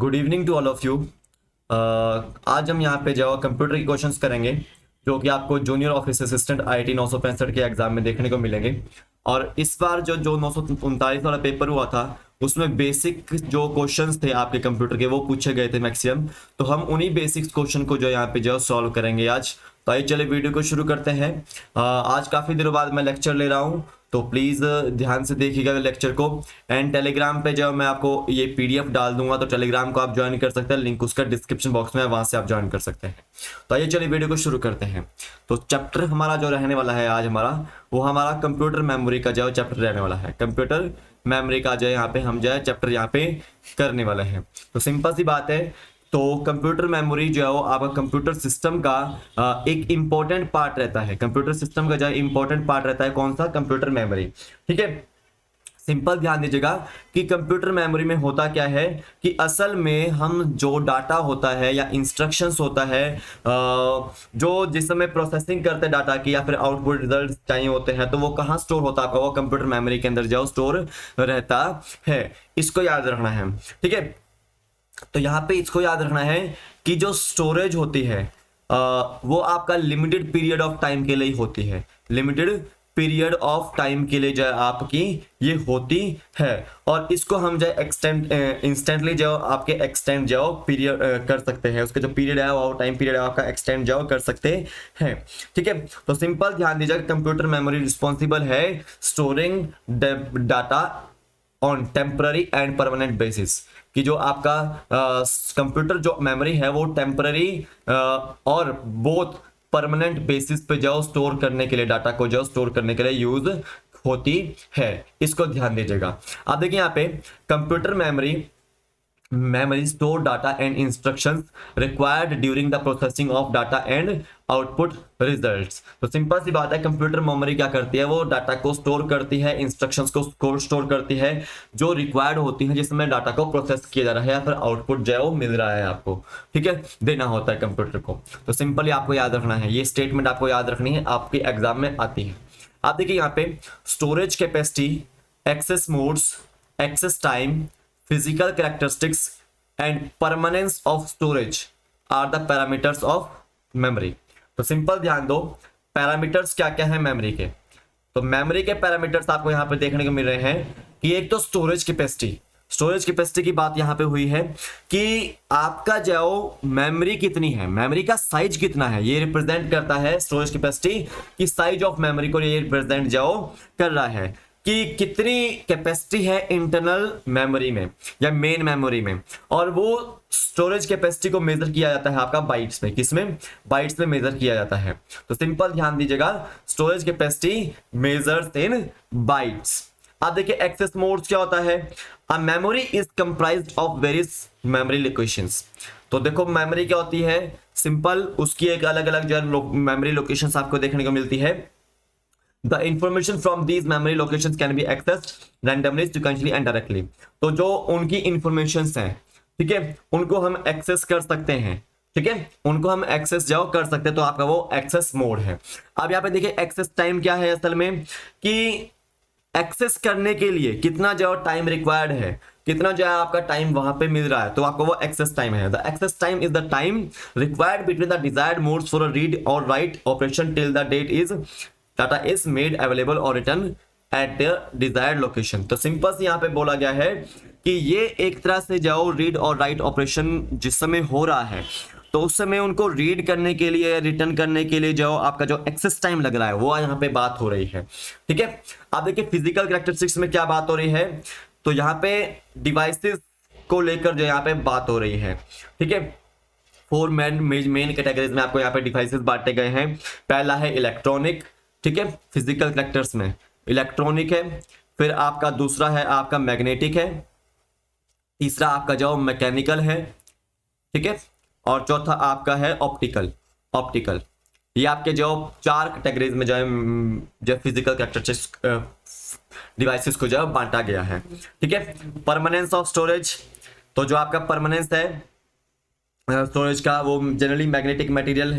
Good evening to all of you. आज हम यहाँ पे जो कंप्यूटर के क्वेश्चंस करेंगे जो कि आपको जूनियर ऑफिस असिस्टेंट आईटी 965 के एग्जाम में देखने को मिलेंगे। और इस बार जो 939 वाला पेपर हुआ था उसमें बेसिक जो क्वेश्चंस थे आपके कंप्यूटर के वो पूछे गए थे मैक्सिमम। तो हम उन्हीं बेसिक्स क्वेश्चन को जो यहाँ पे जो सॉल्व करेंगे आज। तो आइए चले वीडियो को शुरू करते हैं। आज काफ़ी दिनों बाद मैं लेक्चर ले रहा हूँ तो प्लीज़ ध्यान से देखिएगा लेक्चर को। एंड टेलीग्राम पे जब मैं आपको ये पीडीएफ डाल दूंगा तो टेलीग्राम को आप ज्वाइन कर सकते हैं, लिंक उसका डिस्क्रिप्शन बॉक्स में है, वहाँ से आप ज्वाइन कर सकते हैं। तो आइए चलिए वीडियो को शुरू करते हैं। तो चैप्टर हमारा जो रहने वाला है आज वो हमारा कंप्यूटर मेमोरी का जो चैप्टर रहने वाला है। कंप्यूटर मेमोरी का जो यहाँ पे हम जो है चैप्टर यहाँ पे करने वाले हैं। तो सिंपल सी बात है, तो कंप्यूटर मेमोरी जो है वो आपका कंप्यूटर सिस्टम का एक इंपॉर्टेंट पार्ट रहता है। कंप्यूटर सिस्टम का जो इंपॉर्टेंट पार्ट रहता है कौन सा? Computer memory. ठीक है, सिंपल ध्यान दीजिएगा कि कंप्यूटर मेमोरी में होता क्या है कि असल में हम जो डाटा होता है या इंस्ट्रक्शंस होता है जो जिस समय प्रोसेसिंग करते हैं डाटा की या फिर आउटपुट रिजल्ट चाहिए होते हैं तो वो कहाँ स्टोर होता है आपका? वो कंप्यूटर मेमोरी के अंदर जो स्टोर रहता है। इसको याद रखना है। ठीक है, तो यहाँ पे इसको याद रखना है कि जो स्टोरेज होती है वो आपका लिमिटेड पीरियड ऑफ टाइम के लिए ही होती है। लिमिटेड पीरियड ऑफ टाइम के लिए जो है आपकी ये होती है और इसको हम जो एक्सटेंड इंस्टेंटली जो आपके एक्सटेंड जो पीरियड कर सकते हैं। उसका जो पीरियड है वो टाइम पीरियड है आपका एक्सटेंड जो कर सकते हैं। ठीक है, तो सिंपल ध्यान दीजिएगा कंप्यूटर मेमोरी रिस्पॉन्सिबल है storing data on temporary and permanent basis. कि जो आपका कंप्यूटर जो मेमोरी है वो टेम्पररी और बोथ परमानेंट बेसिस पे जो स्टोर करने के लिए डाटा को जो स्टोर करने के लिए यूज होती है। इसको ध्यान दीजिएगा। आप देखिए यहाँ पे computer memory store data and instructions required during the processing of data and output results। तो सिंपल सी बात है, कंप्यूटर मेमोरी क्या करती है? वो डाटा को स्टोर करती है, इंस्ट्रक्शंस को स्टोर करती है जो रिक्वायर्ड होती है जिसमें डाटा को प्रोसेस किया जा रहा है या फिर आउटपुट जो है वो मिल रहा है आपको। ठीक है, देना होता है कंप्यूटर को। तो सिंपली आपको याद रखना है, ये स्टेटमेंट आपको याद रखनी है, आपके एग्जाम में आती है। आप देखिए यहाँ पे storage capacity, access modes, access time, physical characteristics and permanence of storage are the parameters of memory। तो सिंपल ध्यान दो, पैरामीटर्स क्या क्या है मेमोरी के। तो मेमोरी के पैरामीटर्स आपको यहाँ पे देखने को मिल रहे हैं कि एक तो स्टोरेज कैपेसिटी की बात यहाँ पे हुई है कि आपका जो मेमोरी कितनी है, मेमोरी का साइज कितना है, ये रिप्रेजेंट करता है स्टोरेज कैपेसिटी की साइज ऑफ मेमोरी को ये रिप्रेजेंट जो कर रहा है कि कितनी कैपेसिटी है इंटरनल मेमोरी में या मेन मेमोरी में। और वो स्टोरेज कैपेसिटी को मेजर किया जाता है आपका बाइट्स में। किसमें? बाइट्स में मेजर किया जाता है। तो सिंपल ध्यान दीजिएगा, storage capacity measures in bytes. अब देखिए एक्सेस मोड्स क्या होता है? A memory is comprised of various memory locations. तो देखो मेमोरी क्या होती है, सिंपल उसकी एक अलग अलग जो मेमोरी लोकेशंस आपको देखने को मिलती है। The information from these memory locations can be accessed randomly, sequentially and directly। तो जो उनकी इंफॉर्मेशंस हैं, ठीक है, उनको हम एक्सेस कर सकते हैं। ठीक है, उनको हम एक्सेस जो कर सकते हैं तो आपका वो एक्सेस मोड है। अब यहाँ पे देखिए एक्सेस टाइम क्या है असल में कि एक्सेस करने के लिए कितना जो टाइम रिक्वायर्ड है, कितना जो है आपका टाइम वहां पे मिल रहा है, तो आपका वो एक्सेस टाइम है। The access time is the time required between the desired modes for a read और write operation till the date is data is made available और return at the desired location. तो simple से यहाँ पे बोला गया है कि ये एक तरह से जाओ रीड और राइट ऑपरेशन जिस समय हो रहा है तो उस समय उनको रीड करने के लिए रिटर्न करने के लिए जो आपका जो एक्सेस टाइम लग रहा है वो यहाँ पे बात हो रही है। ठीक है, अब देखिए फिजिकल कैरेक्टरिस्टिक्स में क्या बात हो रही है, तो यहाँ पे डिवाइसेस को लेकर जो यहाँ पे बात हो रही है। ठीक है, 4 मेन कैटेगरीज में आपको यहाँ पे डिवाइसेस बांटे गए हैं। पहला है इलेक्ट्रॉनिक, ठीक है, फिजिकल कैरेक्टर्स में इलेक्ट्रॉनिक है, फिर आपका दूसरा है आपका मैग्नेटिक है, तीसरा आपका जो मैकेनिकल है, ठीक है, और चौथा आपका है ऑप्टिकल। ये आपके जो 4 कैटेगरीज में जो है जो फिजिकल कैरेक्टरिस्टिक्स डिवाइसेस को जो बांटा गया है। ठीक है, परमानेंस ऑफ स्टोरेज, तो जो आपका परमानेंस है स्टोरेज का वो जनरली मैग्नेटिक मटेरियल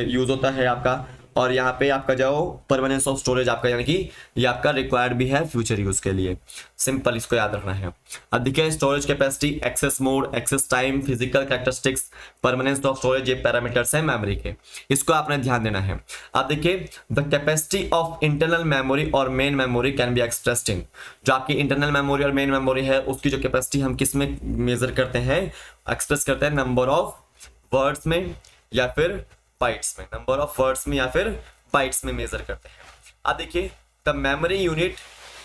यूज होता है आपका। और यहाँ पे आपका जो परमानेंस ऑफ स्टोरेज आपका यानी कि ये आपका रिक्वायर्ड भी है फ्यूचर यूज के लिए। सिंपल, इसको याद रखना है। अब देखिए storage capacity, access mode, access time, physical characteristics, permanence of storage, ये पैरामीटर्स हैं मेमोरी के, इसको आपने ध्यान देना है। अब देखिए the capacity of internal memory और main memory can be expressed in, जो आपकी इंटरनल मेमोरी और मेन मेमोरी है उसकी जो कैपेसिटी हम किस में मेजर करते हैं, एक्सप्रेस करते हैं नंबर ऑफ वर्ड्स में या फिर बाइट्स में, नंबर ऑफ वर्ड्स में या फिर बाइट्स में मेजर करते हैं। अब देखिए the memory unit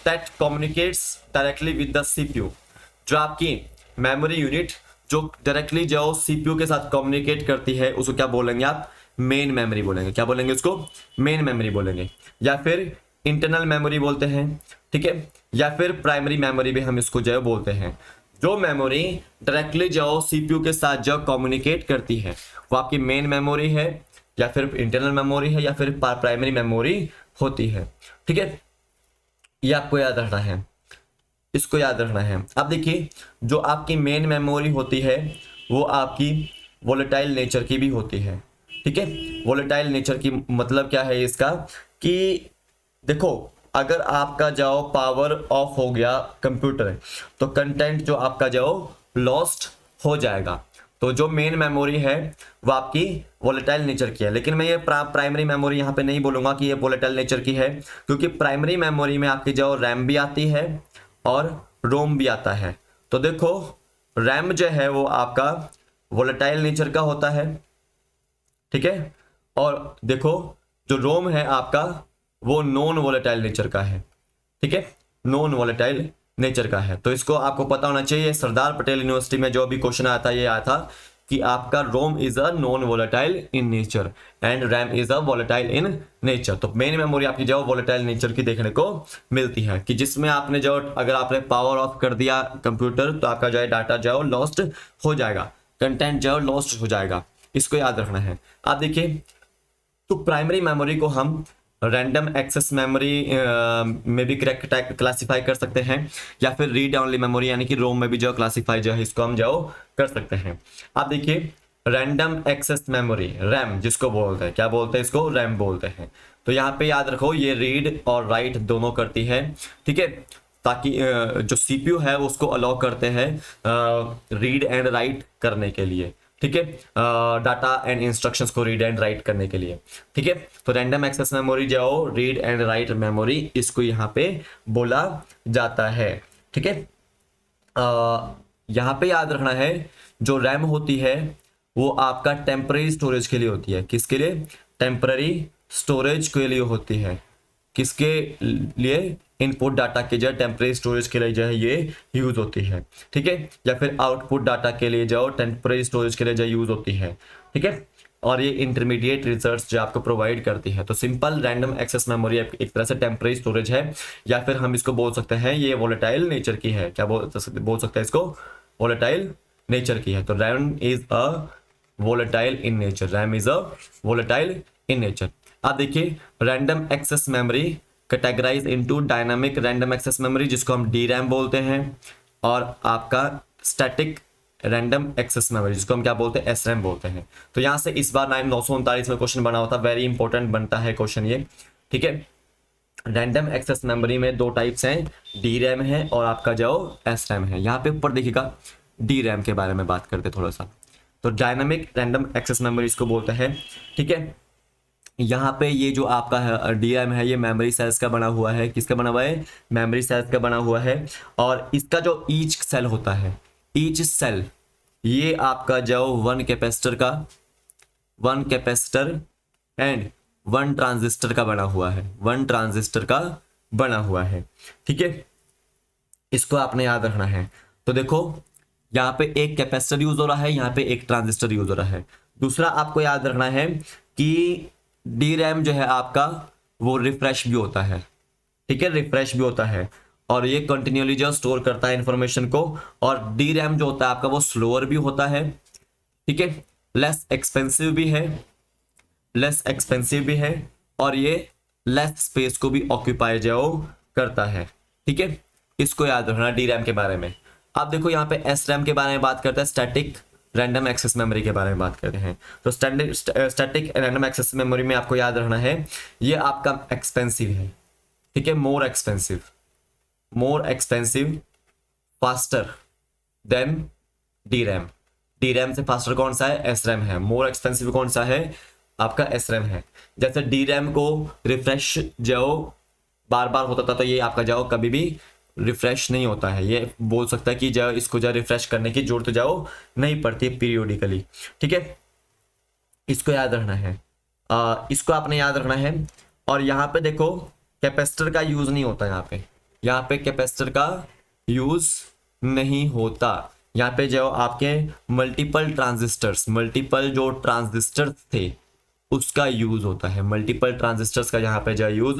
that communicates directly with the CPU, जो आपकी मेमोरी यूनिट जो डायरेक्टली जो सीपीयू के साथ कम्युनिकेट करती है उसको क्या बोलेंगे आप, मेन मेमोरी बोलेंगे। क्या बोलेंगे उसको, मेन मेमोरी बोलेंगे, या फिर इंटरनल मेमोरी बोलते हैं, ठीक है, या फिर प्राइमरी मेमोरी भी हम इसको जो बोलते हैं। जो मेमोरी डायरेक्टली जो सीपीयू के साथ जो कम्युनिकेट करती है वो आपकी मेन मेमोरी है या फिर इंटरनल मेमोरी है या फिर प्राइमरी मेमोरी होती है, ठीक है। ये आपको याद रखना है, इसको याद रखना है। अब देखिए जो आपकी मेन मेमोरी होती है वो आपकी वोलेटाइल नेचर की भी होती है, ठीक है। वोलेटाइल नेचर की मतलब क्या है इसका कि देखो अगर आपका जो पावर ऑफ हो गया कंप्यूटर तो कंटेंट जो आपका जो लॉस्ट हो जाएगा। तो जो मेन मेमोरी है वो आपकी वोलेटाइल नेचर की है, लेकिन मैं ये प्राइमरी मेमोरी यहाँ पे नहीं बोलूँगा कि ये वोलेटाइल नेचर की है, क्योंकि प्राइमरी मेमोरी में आपकी जो रैम भी आती है और रोम भी आता है। तो देखो रैम जो है वो आपका वोलेटाइल नेचर का होता है, ठीक है, और देखो जो रोम है आपका वो नॉन वोलेटाइल नेचर का है, ठीक है, नॉन वोलेटाइल नेचर का है। तो इसको आपको पता होना चाहिए। सरदार पटेल यूनिवर्सिटी में जो भी क्वेश्चन आया था ये आया था कि आपका ROM is a non volatile in nature and RAM is a volatile in nature. तो मेन मेमोरी आपकी जो वोलेटाइल नेचर की देखने को मिलती है कि जिसमें आपने जो अगर आपने पावर ऑफ कर दिया कंप्यूटर तो आपका जो है डाटा जो है लॉस्ट हो जाएगा, कंटेंट जो है लॉस्ट हो जाएगा, इसको याद रखना है। आप देखिए तो प्राइमरी मेमोरी को हम रैंडम एक्सेस मेमोरी में भी क्लासिफाई कर सकते हैं या फिर रीड ओनली मेमोरी यानी कि रोम में भी जो क्लासिफाई जो है इसको हम जो कर सकते हैं। आप देखिए रैंडम एक्सेस मेमोरी रैम जिसको बोलते हैं, क्या बोलते हैं इसको, रैम बोलते हैं। तो यहाँ पे याद रखो ये रीड और राइट दोनों करती है, ठीक है, ताकि जो सीपीयू है उसको अलाउ करते हैं रीड एंड राइट करने के लिए, ठीक है, डाटा एंड इंस्ट्रक्शंस को रीड एंड राइट करने के लिए, ठीक है। तो रैंडम एक्सेस मेमोरी जो रीड एंड राइट मेमोरी इसको यहाँ पे बोला जाता है, ठीक है। यहाँ पे याद रखना है जो रैम होती है वो आपका टेम्पररी स्टोरेज के लिए होती है। किसके लिए, टेम्पररी स्टोरेज के लिए होती है। किसके लिए, इनपुट डाटा के जो टेम्परेरी स्टोरेज के लिए जो है ये यूज होती है, ठीक है, या फिर आउटपुट डाटा के लिए जो टेम्परेरी स्टोरेज के लिए जो यूज होती है, ठीक है। और ये इंटरमीडिएट रिजल्ट्स जो आपको प्रोवाइड करती है। तो सिंपल रैंडम एक्सेस मेमोरी एक तरह से टेम्परेरी स्टोरेज है, या फिर हम इसको बोल सकते हैं ये वोलेटाइल नेचर की है। क्या बोल सकते हैं इसको, वोलेटाइल नेचर की है। तो RAM is a volatile in nature, RAM is a volatile in nature. आप देखिए random access memory categorise into dynamic random access memory जिसको हम डी रैम बोलते हैं, और आपका स्टैटिक रैंडम एक्सेस मेमोरी जिसको हम क्या बोलते हैं, एस रैम बोलते हैं। तो यहाँ से इस बार 939 में क्वेश्चन बना होता, वेरी इंपॉर्टेंट बनता है क्वेश्चन ये, ठीक है। रैंडम एक्सेस मेमोरी में दो टाइप्स हैं, डी रैम है और आपका जो एस रैम है। यहाँ पे ऊपर देखिएगा डी रैम के बारे में बात करते थोड़ा सा। तो डायनामिक रैंडम एक्सेस मेमोरी इसको बोलते हैं, ठीक है। यहाँ पे ये जो आपका है डी रैम है ये मेमोरी सेल्स का बना हुआ है। किसका बना हुआ है, मेमोरी सेल्स का बना हुआ है। और इसका जो ईच सेल होता है, ईच सेल ये आपका जो one capacitor and one transistor का बना हुआ है, वन ट्रांजिस्टर का बना हुआ है, ठीक है। इसको आपने याद रखना है। तो देखो यहाँ पे एक कैपेसिटर यूज हो रहा है, यहाँ पे एक ट्रांजिस्टर यूज हो रहा है। दूसरा आपको याद रखना है कि डी रैम जो है आपका वो रिफ्रेश भी होता है, ठीक है, रिफ्रेश भी होता है और ये कंटिन्यूअली जो स्टोर करता है इंफॉर्मेशन को। और डी रैम जो होता है आपका वो स्लोअर भी होता है, ठीक है, लेस एक्सपेंसिव भी है और ये लेस स्पेस को भी ऑक्यूपाई जो करता है, ठीक है। इसको याद रखना डी रैम के बारे में। अब देखो यहाँ पे एस रैम के बारे में बात करता है, स्टैटिक रैंडम एक्सेस मेमोरी के बारे में बात करते हैं। तो स्टैटिक रैंडम एक्सेस मेमोरी में आपको याद रखना है ये आपका एक्सपेंसिव है, ठीक है, more expensive faster than D RAM. D RAM से फास्टर कौन सा है? एस रैम है। मोर एक्सपेंसिव कौन सा है? आपका एस रैम है। जैसे डी रैम को रिफ्रेश जाओ बार बार होता था, तो ये आपका जाओ कभी भी रिफ्रेश नहीं होता है। ये बोल सकता है कि जाओ इसको जाओ रिफ्रेश करने की जरूरत जाओ नहीं पड़ती पीरियोडिकली, ठीक है, इसको याद रखना है। इसको आपने याद रखना है। और यहाँ पे देखो कैपेसिटर का यूज नहीं होता, यहाँ पे कैपेसिटर का यूज नहीं होता। यहाँ पे जो आपके मल्टीपल जो ट्रांजिस्टर्स थे उसका यूज होता है। मल्टीपल ट्रांजिस्टर्स का यहाँ पे जो यूज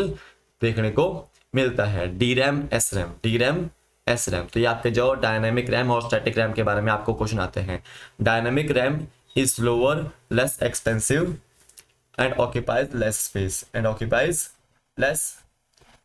देखने को मिलता है। D RAM S RAM. तो ये आपके जो डायनेमिक रैम और स्टैटिक रैम के बारे में आपको क्वेश्चन आते हैं। Dynamic RAM is slower, less expensive and occupies less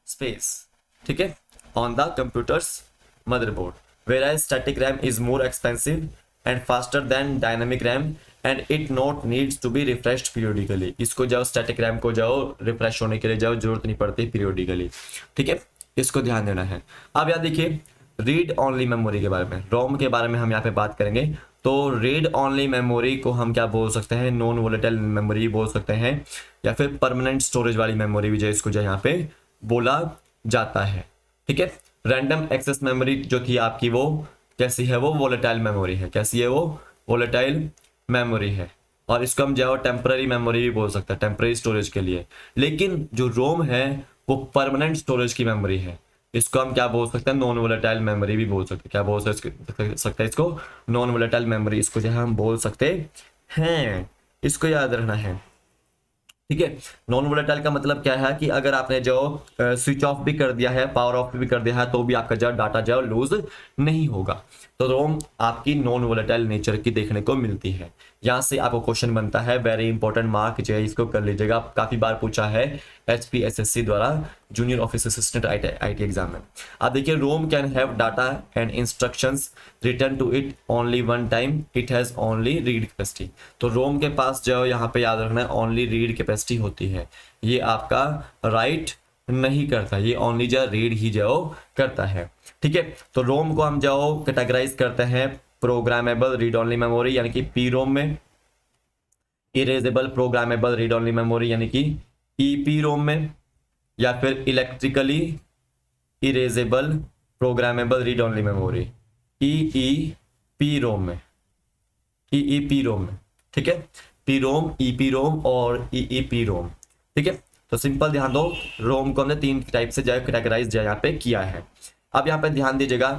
space, ठीक है, on the computers motherboard. whereas static RAM is more expensive and faster than dynamic RAM and it not needs to be refreshed periodically। इसको जाओ static RAM को जाओ refresh होने के लिए जाओ जरूरत नहीं पड़ती पीरियोडिकली, ठीक है, इसको ध्यान देना है। अब याद देखिए रीड ऑनली मेमोरी के बारे में, रोम के बारे में हम यहाँ पे बात करेंगे। तो रीड ऑनली मेमोरी को हम क्या बोल सकते हैं? नॉन वोलेटाइल मेमोरी बोल सकते हैं, या फिर परमानेंट स्टोरेज वाली मेमोरी भी जो इसको जो यहाँ पे बोला जाता है, ठीक है। रैंडम एक्सेस मेमोरी जो थी आपकी वो कैसी है? वो वोलेटाइल मेमोरी है। कैसी है वो? वोलेटाइल मेमोरी है। और इसको हम जो टेम्पररी मेमोरी भी बोल सकते हैं, टेम्पररी स्टोरेज के लिए। लेकिन जो रोम है वो परमानेंट स्टोरेज की मेमोरी है। इसको हम क्या बोल सकते हैं? नॉन वोलेटाइल मेमोरी भी बोल सकते हैं। क्या बोल सकते हैं इसको? नॉन वोलेटाइल मेमोरी इसको जो है हम बोल सकते हैं। इसको याद रखना है, ठीक है। नॉन वोलेटाइल का मतलब क्या है कि अगर आपने जो स्विच ऑफ भी कर दिया है, पावर ऑफ भी कर दिया है, तो भी आपका जो डाटा जो लूज नहीं होगा। तो रोम आपकी नॉन वोलेटाइल नेचर की देखने को मिलती है। यहाँ से आपको क्वेश्चन बनता है, वेरी इंपॉर्टेंट मार्क जो है इसको कर लीजिएगा, काफी बार पूछा है HPSSC द्वारा junior office assistant IT exam में। अब देखिए ROM can have data and instructions return to it only one time, it has only read capacity. तो रोम के पास जो यहाँ पे याद रखना है ओनली रीड कैपेसिटी होती है, ये आपका राइट नहीं करता, ये ओनली जो रीड ही जो करता है, ठीक है। तो रोम को हम जो कैटेगराइज करते हैं प्रोग्रामेबल रीड ओनली मेमोरी यानी कि पी रोम में, erasable programmable read only memory यानी कि ईपी रोम में, या फिर electrically erasable programmable read only memory EEPROM में, ईईपी रोम में, ठीक है। पी रोम, ईपी रोम और ईईपी रोम, ठीक है। तो सिंपल ध्यान दो, रोम को हमने 3 टाइप से जो कैटेगराइज यहाँ पे किया है। अब यहाँ पे ध्यान दीजिएगा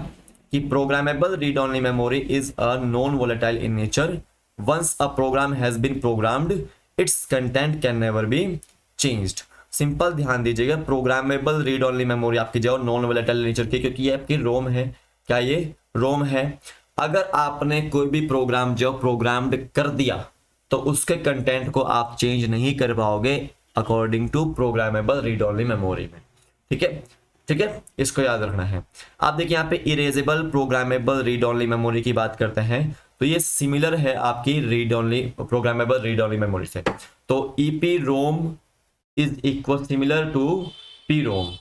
कि programmable read only memory is a non volatile in nature. Once a program has been programmed its content can never be changed. Simple ध्यान दीजिएगा, प्रोग्रामेबल रीड ओनली मेमोरी आपकी जो नॉन वोलेटाइल नेचर की, क्योंकि ये आपकी रोम है। क्या ये रोम है? अगर आपने कोई भी प्रोग्राम जो प्रोग्राम्ड कर दिया तो उसके कंटेंट को आप चेंज नहीं कर पाओगे according to programmable read only memory में, ठीक है, ठीक है, इसको याद रखना है। आप देखिए यहाँ पे erasable programmable read only memory की बात करते हैं, तो ये सिमिलर है आपकी read only programmable read only memory से। तो EP ROM is equal similar to P ROM,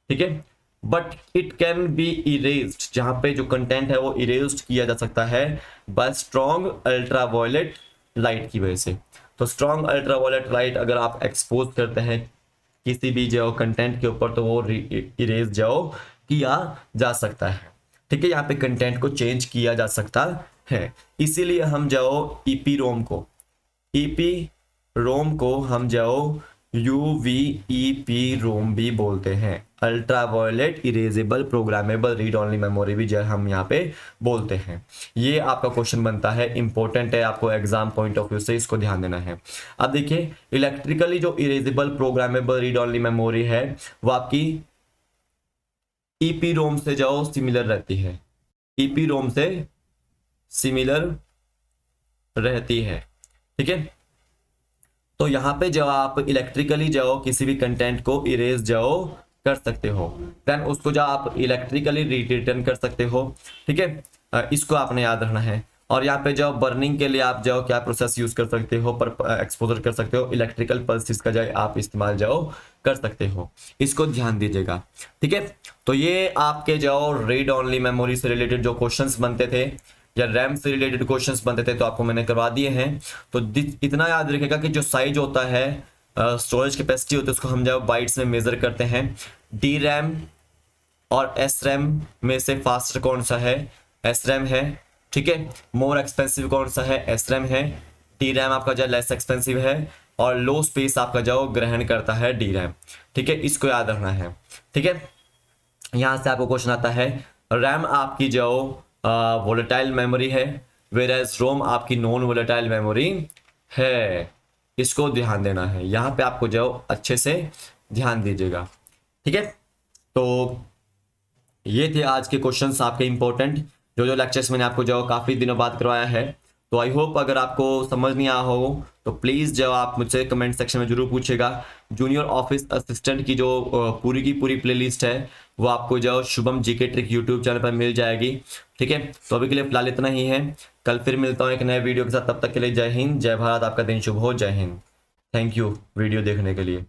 ठीक है, but it can be erased, जहां पे जो कंटेंट है वो इरेज्ड किया जा सकता है बाय स्ट्रॉन्ग अल्ट्रावायलेट लाइट की वजह से। तो स्ट्रॉन्ग अल्ट्रावायलेट लाइट अगर आप एक्सपोज करते हैं किसी भी जो कंटेंट के ऊपर तो वो इरेज जाओ किया जा सकता है, ठीक है। यहाँ पे कंटेंट को चेंज किया जा सकता है, इसीलिए हम जाओ ईपी रोम को हम जाओ UVEP रोम भी बोलते हैं। Ultraviolet erasable programmable read only memory भी जो हम यहाँ पे बोलते हैं। ये आपका क्वेश्चन बनता है, इंपॉर्टेंट है, आपको एग्जाम पॉइंट ऑफ व्यू से इसको ध्यान देना है। अब देखिए इलेक्ट्रिकली जो erasable programmable read only memory है वो आपकी ईपी रोम से जाओ सिमिलर रहती है, ईपी रोम से सिमिलर रहती है, ठीक है। तो यहाँ पे जब आप इलेक्ट्रिकली जाओ किसी भी कंटेंट को इरेज जाओ कर सकते हो, देन उसको जो आप इलेक्ट्रिकली रिटर्न कर सकते हो, ठीक है, इसको आपने याद रखना है। और यहाँ पे जो बर्निंग के लिए आप जो क्या प्रोसेस यूज कर सकते हो, पर एक्सपोजर कर सकते हो, इलेक्ट्रिकल पल्सेस का जो आप इस्तेमाल जो कर सकते हो, इसको ध्यान दीजिएगा। ठीक है, तो ये आपके जो रीड ओनली मेमोरी से रिलेटेड जो क्वेश्चंस बनते थे या रैम से रिलेटेड क्वेश्चंस बनते थे तो आपको मैंने करवा दिए हैं। तो इतना याद रखिएगा कि जो साइज होता है, स्टोरेज कैपेसिटी होती है, उसको हम जब बाइट्स में मेजर करते हैं। डी रैम और एस रैम में से फास्टर कौन सा है? एस रैम है। ठीक है, मोर एक्सपेंसिव कौन सा है? एस रैम है। डी रैम आपका जो लेस एक्सपेंसिव है और लो स्पेस आपका जो ग्रहण करता है डी रैम। ठीक है, इसको याद रखना है। ठीक है, यहाँ से आपको क्वेश्चन आता है, रैम आपकी जो वोलेटाइल मेमोरी है, वेयर एज रोम आपकी नॉन वोलेटाइल मेमोरी है। इसको ध्यान देना है, यहाँ पे आपको जो अच्छे से ध्यान दीजिएगा। ठीक है, तो ये थे आज के क्वेश्चंस आपके इंपॉर्टेंट, जो लेक्चर्स मैंने आपको जो काफ़ी दिनों बाद करवाया है। तो आई होप अगर आपको समझ नहीं आया हो तो प्लीज़ जो आप मुझसे कमेंट सेक्शन में जरूर पूछेगा। जूनियर ऑफिस असिस्टेंट की जो पूरी की पूरी प्लेलिस्ट है वो आपको जो Shubham GK trick YouTube channel पर मिल जाएगी। ठीक है, तो अभी के लिए फिलहाल इतना ही है। कल फिर मिलता हूँ एक नए वीडियो के साथ, तब तक के लिए जय हिंद, जय भारत, आपका दिन शुभ हो, जय हिंद। थैंक यू वीडियो देखने के लिए।